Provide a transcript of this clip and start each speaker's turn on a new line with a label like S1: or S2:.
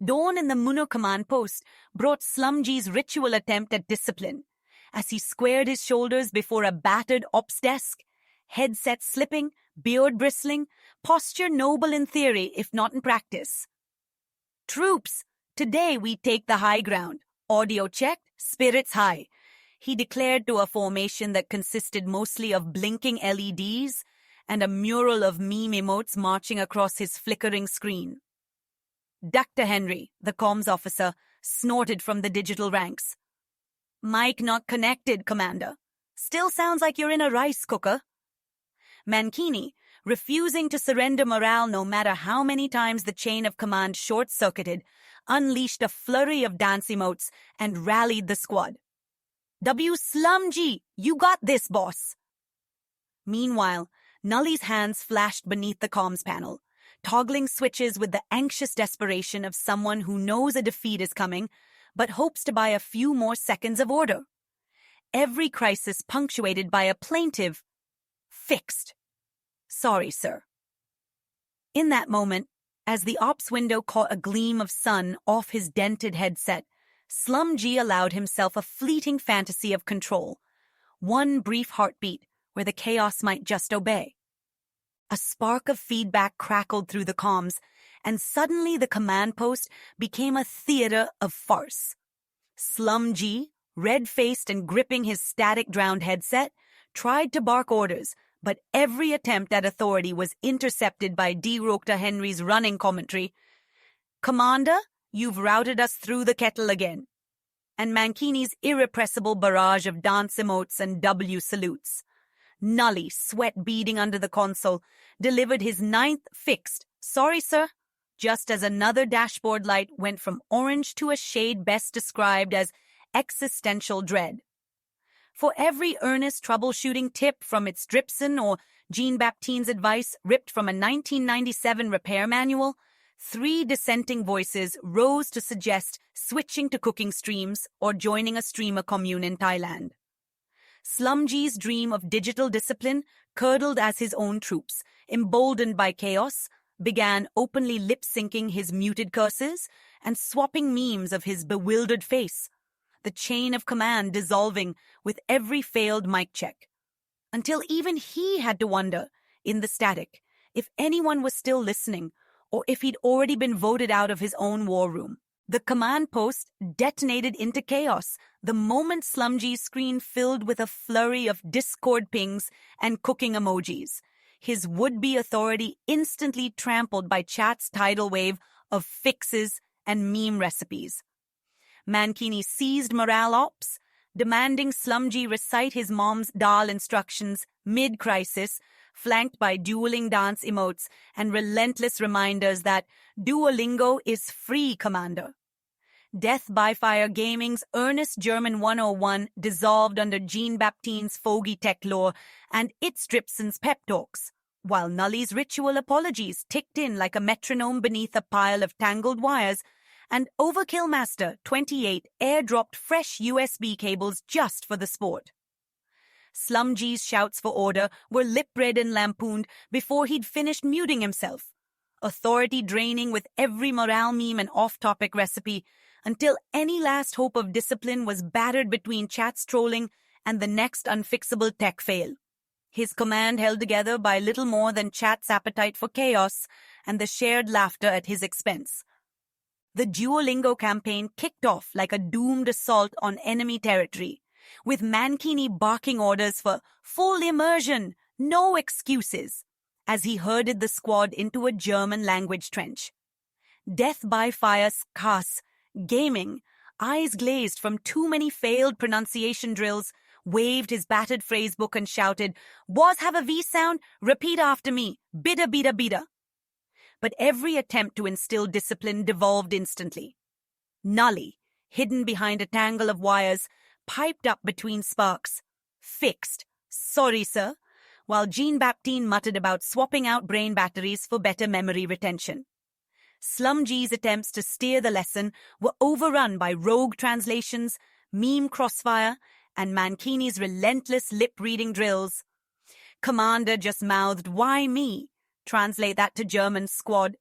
S1: Dawn in the Munnar command post brought SlumG's ritual attempt at discipline, as he squared his shoulders before a battered ops desk, headset slipping, beard bristling, posture noble in theory if not in practice. "Troops, today we take the high ground. Audio checked, spirits high," he declared to a formation that consisted mostly of blinking LEDs and a mural of meme emotes marching across his flickering screen. Dr. Henry, the comms officer, snorted from the digital ranks. "Mic not connected, Commander. Still sounds like you're in a rice cooker." Mankini, refusing to surrender morale no matter how many times the chain of command short-circuited, unleashed a flurry of dance emotes and rallied the squad. "SlumG, you got this, boss." Meanwhile, Nully's hands flashed beneath the comms panel, toggling switches with the anxious desperation of someone who knows a defeat is coming, but hopes to buy a few more seconds of order. Every crisis punctuated by a plaintive, "Fixed. Sorry, sir." In that moment, as the ops window caught a gleam of sun off his dented headset, SlumG allowed himself a fleeting fantasy of control, one brief heartbeat where the chaos might just obey. A spark of feedback crackled through the comms, and suddenly the command post became a theater of farce. SlumG, red-faced and gripping his static-drowned headset, tried to bark orders, but every attempt at authority was intercepted by Dr. Henry's running commentary. "Commander, you've routed us through the kettle again," and Mankini's irrepressible barrage of dance emotes and W salutes. Nully, sweat beading under the console, delivered his 9th fixed, "Sorry, sir," just as another dashboard light went from orange to a shade best described as existential dread. For every earnest troubleshooting tip from its Dripson or Jean-Baptiste's advice ripped from a 1997 repair manual, 3 dissenting voices rose to suggest switching to cooking streams or joining a streamer commune in Thailand. SlumG's dream of digital discipline curdled as his own troops, emboldened by chaos, began openly lip-syncing his muted curses and swapping memes of his bewildered face, the chain of command dissolving with every failed mic check, until even he had to wonder, in the static, if anyone was still listening or if he'd already been voted out of his own war room. The command post detonated into chaos the moment SlumG's screen filled with a flurry of Discord pings and cooking emojis, his would-be authority instantly trampled by chat's tidal wave of fixes and meme recipes. Mankini seized morale ops, demanding SlumG recite his mom's dal instructions mid-crisis, flanked by dueling dance emotes and relentless reminders that Duolingo is free, Commander. Death by Fire Gaming's earnest German 101 dissolved under Jean-Baptiste's foggy tech lore and its Dripson's pep talks, while Nully's ritual apologies ticked in like a metronome beneath a pile of tangled wires, and Overkill Master 28 airdropped fresh USB cables just for the sport. SlumG's shouts for order were lip-read and lampooned before he'd finished muting himself, authority draining with every morale meme and off-topic recipe, until any last hope of discipline was battered between chat's trolling and the next unfixable tech fail. His command held together by little more than chat's appetite for chaos and the shared laughter at his expense. The Duolingo campaign kicked off like a doomed assault on enemy territory, with Mankini barking orders for full immersion, no excuses, as he herded the squad into a German language trench. Death by Fire Skas, gaming, eyes glazed from too many failed pronunciation drills, waved his battered phrasebook and shouted, "Was have a V sound? Repeat after me, bida bida bida." But every attempt to instill discipline devolved instantly. Nully, hidden behind a tangle of wires, piped up between sparks, "Fixed. Sorry, sir," while Jean-Baptiste muttered about swapping out brain batteries for better memory retention. SlumG's attempts to steer the lesson were overrun by rogue translations, meme crossfire, and Mankini's relentless lip-reading drills. Commander just mouthed, "Why me?" Translate that to German, squad.